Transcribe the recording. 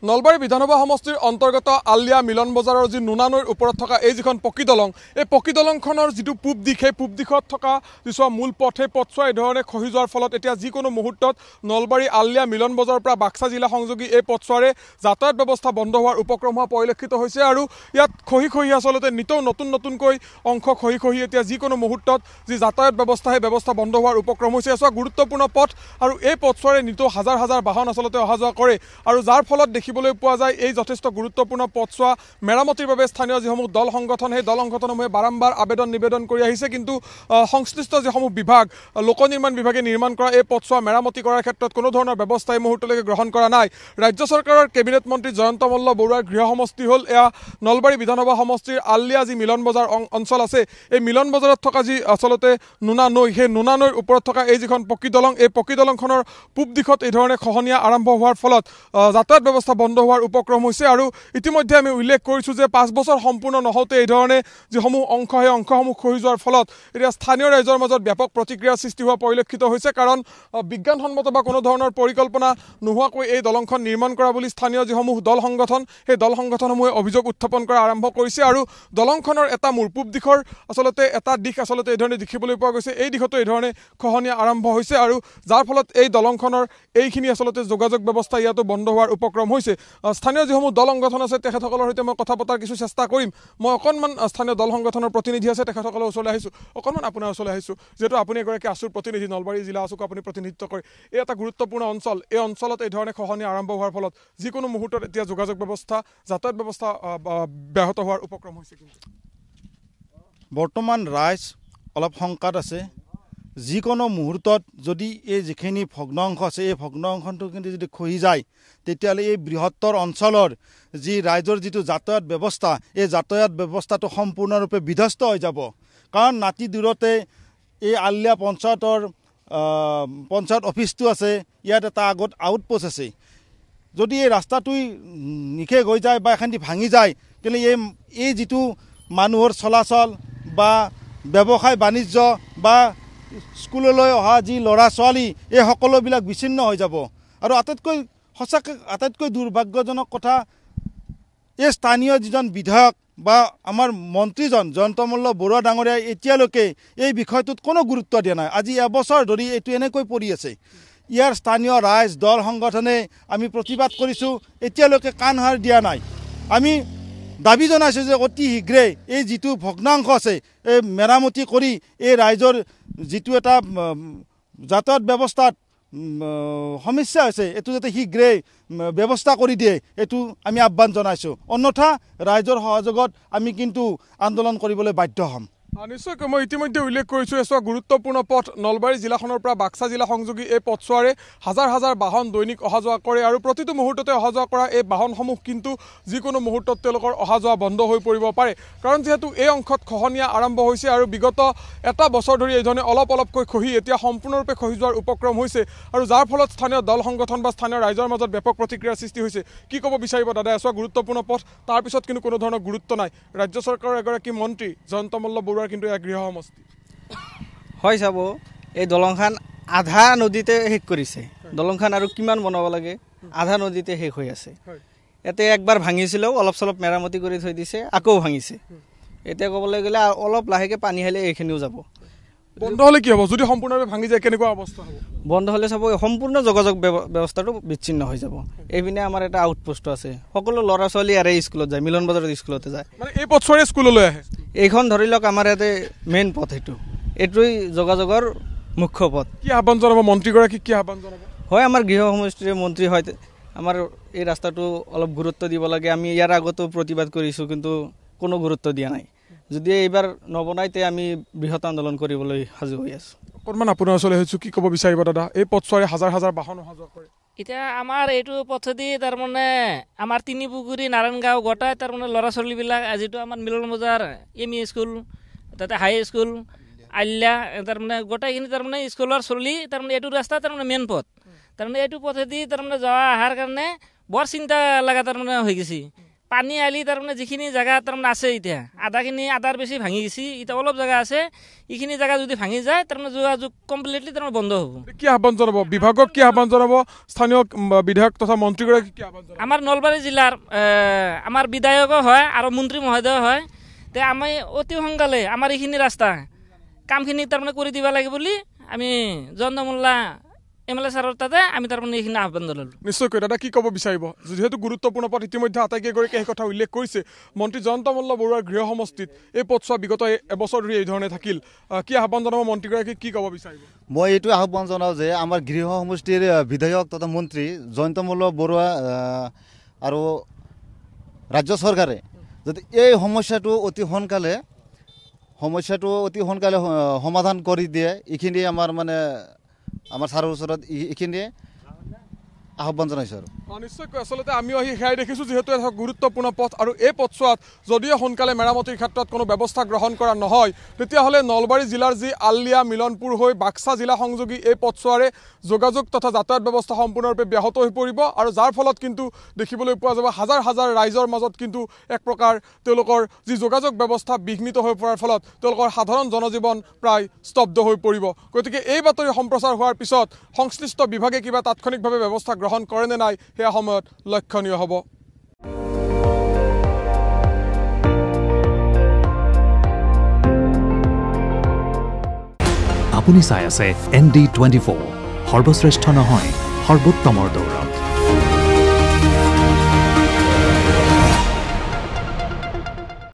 নলবাৰী বিধানসভা সমষ্টিৰ অন্তৰ্গত আলিয়া মিলন বজাৰৰ যি নুনা নৈৰ ওপৰত থকা এই যিখন পকী দলং, এই পকী দলংখনৰ যিটো পূব দিশ, সেই পূব দিশত থকা যিছোৱা মূল পথ, সেই পথছোৱা এই ধৰণে খহি যোৱাৰ ফলত এতিয়া যিকোনো মুহূৰ্তত নলবাৰী আলিয়া মিলন বজাৰৰ পৰা বাক্সা জিলা সংযোগী এই পথছোৱাৰে যাতায়াত ব্যৱস্থা বন্ধ হোৱাৰ উপক্ৰম হোৱা পৰিলক্ষিত হৈছে। আৰু ইয়াত খহি খহি আচলতে নিতৌ নতুনকৈ অংশ খহি খহি এতিয়া যিকোনো মুহূৰ্তত যি যাতায়াত ব্যৱস্থা, সেই ব্যৱস্থা বন্ধ হোৱাৰ উপক্ৰম হৈছে। এছোৱা গুৰুত্বপূৰ্ণ পথ আৰু এই পথছোৱাৰে নিতৌ হাজাৰ হাজাৰ বাহন আচলতে অহা যোৱা কৰে আৰু যাৰ ফলত দেখিবলৈ পোৱা যায় এই যথেষ্ট গুৰুত্বপূৰ্ণ পথছোৱা মেৰামতিৰ বাবে স্থানীয় যিসমূহ দল সংগঠন, সেই দল সংগঠনসমূহে বাৰম্বাৰ নিবেদন কৰি আহিছে, কিন্তু সংশ্লিষ্ট যিসমূহ বিভাগ, লোক নিৰ্মাণ বিভাগে নিৰ্মাণ কৰা এই পথছোৱা মেৰামতি কৰাৰ ক্ষেত্ৰত কোনো ধৰণৰ ব্যৱস্থা এই মুহূৰ্তলৈকে গ্ৰহণ কৰা নাই। ৰাজ্য চৰকাৰৰ কেবিনেট মন্ত্ৰী জয়ন্ত মল্ল বৰুৱাৰ গৃহ সমষ্টি হ'ল এয়া নলবাৰী বিধানসভা সমষ্টিৰ আলিয়া যি মিলন বজাৰ অঞ্চল আছে, এই মিলন বজাৰত থকা যি আচলতে নুনা নৈ, সেই নুনা নৈৰ ওপৰত থকা এই যিখন পকী দলং, এই পকী দলংখনৰ পূব দিশত এই ধৰণে খহনীয়া আৰম্ভ হোৱাৰ ফলত যাতায়াত ব্যৱস্থা বন্ধ হোৱাৰ উপক্ৰম হৈছে। আৰু ইতিমধ্যে আমি উল্লেখ কৰিছোঁ যে 5 বছৰ সম্পূৰ্ণ নহওঁতে এই ধৰণে যিসমূহ অংশ, সেই অংশসমূহ খহি যোৱাৰ ফলত এতিয়া স্থানীয় ৰাইজৰ মাজত ব্যাপক প্ৰতিক্ৰিয়াৰ সৃষ্টি হোৱা পৰিলক্ষিত হৈছে। কাৰণ বিজ্ঞানসন্মত বা কোনো ধৰণৰ পৰিকল্পনা নোহোৱাকৈ এই দলংখন নিৰ্মাণ কৰা বুলি স্থানীয় যিসমূহ দল সংগঠন, সেই দল সংগঠনসমূহে অভিযোগ উত্থাপন কৰা আৰম্ভ কৰিছে। আৰু দলংখনৰ এটা মূৰ পূব দিশৰ আচলতে এটা দিশ আচলতে এই ধৰণে দেখিবলৈ পোৱা গৈছে, এই দিশতো এই ধৰণে খহনীয়া আৰম্ভ হৈছে আৰু যাৰ ফলত এই দলংখনৰ এইখিনি আচলতে যোগাযোগ ব্যৱস্থা ইয়াতো বন্ধ হোৱাৰ উপক্ৰম হৈছে। স্থানীয় যিসমূহ দল সংগঠন আছে তেখেতসকলৰ সৈতে মই কথা পতাৰ কিছু চেষ্টা কৰিম। মই অকণমান স্থানীয় দল সংগঠনৰ প্ৰতিনিধি আছে তেখেতসকলৰ ওচৰলৈ আহিছোঁ, অকণমান আপোনাৰ ওচৰলৈ আহিছোঁ। যিহেতু আপুনি এগৰাকী আছুৰ প্ৰতিনিধি, নলবাৰী জিলা আছুক আপুনি প্ৰতিনিধিত্ব কৰে, এই এটা গুৰুত্বপূৰ্ণ অঞ্চল, এই অঞ্চলত এই ধৰণে খহনীয়া আৰম্ভ হোৱাৰ ফলত যিকোনো মুহূৰ্তত এতিয়া যোগাযোগ ব্যৱস্থা, যাতায়াত ব্যৱস্থা ব্যাহত হোৱাৰ উপক্ৰম হৈছে। কিন্তু বৰ্তমান ৰাইজ অলপ শংকাত আছে। যিকোনো মুহূৰ্তত যদি এই যিখিনি ভগ্নাংশ আছে, এই ভগ্নাংশটো কিন্তু যদি খহি যায়, তেতিয়াহ'লে এই বৃহত্তৰ অঞ্চলৰ যি ৰাইজৰ যিটো যাতায়াত ব্যৱস্থা, এই যাতায়াত ব্যৱস্থাটো সম্পূৰ্ণৰূপে বিধ্বস্ত হৈ যাব। কাৰণ নাতি দূৰতে এই আলিয়া পঞ্চায়ত অফিচটো আছে, ইয়াত এটা আগত আউটপোষ্ট আছে। যদি এই ৰাস্তাটোই নিশেষ হৈ যায় বা এখানি ভাঙি যায়, তেতিয়াহ'লে এই যিটো মানুহৰ চলাচল বা ব্যৱসায় বাণিজ্য বা স্কুললৈ অহা যি ল'ৰা ছোৱালী, এই সকলোবিলাক বিচ্ছিন্ন হৈ যাব। আৰু আটাইতকৈ দুৰ্ভাগ্যজনক কথা, এই স্থানীয় যিজন বিধায়ক বা আমাৰ মন্ত্ৰীজন জয়ন্ত মল্ল বৰুৱা ডাঙৰীয়াই এতিয়ালৈকে এই বিষয়টোত কোনো গুৰুত্ব দিয়া নাই। আজি এবছৰ ধৰি এইটো এনেকৈ পৰি আছে। ইয়াৰ স্থানীয় ৰাইজ, দল সংগঠনে আমি প্ৰতিবাদ কৰিছোঁ, এতিয়ালৈকে কাণ সাৰ দিয়া নাই। আমি দাবী জনাইছোঁ যে অতি শীঘ্ৰে এই যিটো ভগ্নাংশ আছে, এই মেৰামতি কৰি এই ৰাইজৰ যিটো এটা যাতায়াত ব্যৱস্থাত সমস্যা হৈছে, এইটো যাতে শীঘ্ৰেই ব্যৱস্থা কৰি দিয়ে, এইটো আমি আহ্বান জনাইছোঁ। অন্যথা ৰাইজৰ সহযোগত আমি কিন্তু আন্দোলন কৰিবলৈ বাধ্য হ'ম। নিশ্চয়কৈ মই ইতিমধ্যে উল্লেখ কৰিছোঁ, এছোৱা গুৰুত্বপূৰ্ণ পথ, নলবাৰী জিলাখনৰ পৰা বাক্সা জিলা সংযোগী এই পথছোৱাৰে হাজাৰ হাজাৰ বাহন দৈনিক অহা যোৱা কৰে আৰু প্ৰতিটো মুহূৰ্ততে অহা যোৱা কৰা এই বাহনসমূহ কিন্তু যিকোনো মুহূৰ্তত তেওঁলোকৰ অহা যোৱা বন্ধ হৈ পৰিব পাৰে। কাৰণ যিহেতু এই অংশত খহনীয়া আৰম্ভ হৈছে আৰু বিগত এটা বছৰ ধৰি এই ধৰণে অলপকৈ খহি এতিয়া সম্পূৰ্ণৰূপে খহি যোৱাৰ উপক্ৰম হৈছে আৰু যাৰ ফলত স্থানীয় দল সংগঠন বা স্থানীয় ৰাইজৰ মাজত ব্যাপক প্ৰতিক্ৰিয়াৰ সৃষ্টি হৈছে। কি ক'ব বিচাৰিব দাদা? এছোৱা গুৰুত্বপূৰ্ণ পথ, তাৰপিছত কিন্তু কোনো ধৰণৰ গুৰুত্ব নাই। ৰাজ্য চৰকাৰৰ এগৰাকী মন্ত্ৰী জয়ন্ত মল্ল বৰুৱাৰ কিন্তু এক গৃহ সমষ্টি হয়। চাব, এই দলংখন আধা নদীতে শেষ কৰিছে। দলংখন আৰু কিমান বনাব লাগে, আধা নদীতে শেষ হৈ আছে। ইয়াতে একবাৰ ভাঙিছিলেও অলপ চলপ মেৰামতি কৰি থৈ দিছে, আকৌ ভাঙিছে। এতিয়া ক'বলৈ গ'লে অলপ লাহেকৈ পানী আহিলে এইখিনিও যাব। বন্ধ হ'লে কি হ'ব? যদি সম্পূৰ্ণভাৱে ভাঙি যায় কেনেকুৱা অৱস্থা হ'ব? বন্ধ হ'লে চাব, সম্পূৰ্ণ যোগাযোগ ব্যৱস্থাটো বিচ্ছিন্ন হৈ যাব। এইপিনে আমাৰ এটা আউটপোষ্ট আছে, সকলো ল'ৰা ছোৱালী ইয়াৰে স্কুলত যায়, মিলন বজাৰত স্কুলতে যায়। মানে এই পথছোৱাৰে স্কুললৈ আহে? এইখন ধৰি লওক আমাৰ ইয়াতে মেইন পথ, এইটোৱেই যোগাযোগৰ মুখ্য পথ। কি আহ্বান জনাব মন্ত্ৰীগৰাকীক? কি আহ্বান জনাব? হয়, আমাৰ গৃহ সমষ্টিৰ মন্ত্ৰী হয়, আমাৰ এই ৰাস্তাটো অলপ গুৰুত্ব দিব লাগে। আমি ইয়াৰ আগতো প্ৰতিবাদ কৰিছোঁ, কিন্তু কোনো গুৰুত্ব দিয়া নাই। যদি এইবাৰ নবনাই তে আমি বৃহৎ আন্দোলন কৰিবলৈ সাজু হৈ আছোঁ। অকণমান আপোনাৰ ওচৰলৈ আহিছোঁ, কি ক'ব বিচাৰিব দাদা? এই পথছোৱাৰে হাজাৰ হাজাৰ বাহন অহা যোৱা কৰে। এতিয়া আমাৰ এইটো পথেদি তাৰমানে আমাৰ তিনিপুখুৰী, নাৰায়ণগাঁও গোটাই তাৰমানে ল'ৰা ছোৱালীবিলাক, যিটো আমাৰ মিলন বজাৰ ME স্কুল, তাতে হাই স্কুল, আলিয়া, তাৰমানে গোটাইখিনি তাৰমানে স্কুলৰ চলি তাৰমানে এইটো ৰাস্তা তাৰমানে মেইন পথ। তাৰমানে এইটো পথেদি তাৰমানে যোৱা অহাৰ কাৰণে বৰ চিন্তা লগা তাৰমানে হৈ গৈছে। পানী আলি তাৰমানে যিখিনি জেগা তাৰমানে আছে এতিয়া আধাখিনি আধাৰ বেছি ভাঙি গৈছে এতিয়া অলপ জেগা আছে এইখিনি জেগা যদি ভাঙি যায় তাৰমানে যোগাযোগ কমপ্লিটলি তাৰমানে বন্ধ হ'ব কি আহ্বান জনাব বিভাগক কি আহ্বান জনাব স্থানীয় বিধায়ক তথা মন্ত্ৰীগৰাকী কি আহ্বান জনাব আমাৰ নলবাৰী জিলাৰ আমাৰ বিধায়কো হয় আৰু মন্ত্ৰী মহোদয় হয় তে আমি অতি সোনকালে আমাৰ এইখিনি ৰাস্তা কামখিনি তাৰমানে কৰি দিব লাগে বুলি আমি জয়ন্ত মোল্লা MLA ছাৰৰ তাতে আমি তাৰমানে এইখিনি আহ্বান জনালোঁ নিশ্চয়কৈ দাদা কি ক'ব বিচাৰিব যিহেতু গুৰুত্বপূৰ্ণ পথ ইতিমধ্যে আটাইকেইগৰাকীয়ে সেই কথা উল্লেখ কৰিছে মন্ত্ৰী জয়ন্ত মল্ল বৰুৱাৰ গৃহ সমষ্টিত এই পথছোৱা বিগত এবছৰ ধৰি এই ধৰণে থাকিল কি আহ্বান জনাব মন্ত্ৰীগৰাকীক কি ক'ব বিচাৰিব মই এইটো আহ্বান জনাওঁ যে আমাৰ গৃহ সমষ্টিৰ বিধায়ক তথা মন্ত্ৰী জয়ন্ত মল্ল বৰুৱা আৰু ৰাজ্য চৰকাৰে যদি এই সমস্যাটো অতি সোনকালে সমাধান কৰি দিয়ে এইখিনি আমাৰ মানে আমাৰ ছাৰৰ ওচৰত এইখিনিয়ে আহ্বান জনাইছোঁ আৰু নিশ্চয়কৈ আচলতে আমিও আহি সেয়াই দেখিছোঁ যিহেতু এটা গুৰুত্বপূৰ্ণ পথ আৰু এই পথছোৱাত যদিও সোনকালে মেৰামতিৰ ক্ষেত্ৰত কোনো ব্যৱস্থা গ্ৰহণ কৰা নহয় তেতিয়াহ'লে নলবাৰী জিলাৰ যি আলিয়া মিলনপুৰ হৈ বাক্সা জিলা সংযোগী এই পথছোৱাৰে যোগাযোগ তথা যাতায়াত ব্যৱস্থা সম্পূৰ্ণৰূপে ব্যাহত হৈ পৰিব আৰু যাৰ ফলত কিন্তু দেখিবলৈ পোৱা যাব হাজাৰ হাজাৰ ৰাইজৰ মাজত কিন্তু এক প্ৰকাৰ তেওঁলোকৰ যি যোগাযোগ ব্যৱস্থা বিঘ্নিত হৈ পৰাৰ ফলত তেওঁলোকৰ সাধাৰণ জনজীৱন প্ৰায় স্তব্ধ হৈ পৰিব গতিকে এই বাতৰি সম্প্ৰচাৰ হোৱাৰ পিছত সংশ্লিষ্ট বিভাগে কিবা তাৎক্ষণিকভাৱে ব্যৱস্থা গ্ৰহণ কৰে নে নাই সেয়া সময়ত লক্ষণীয় হ'ব আপুনি চাই আছে ND24 সৰ্বশ্ৰেষ্ঠ নহয় সৰ্বোত্তমৰ দৌৰ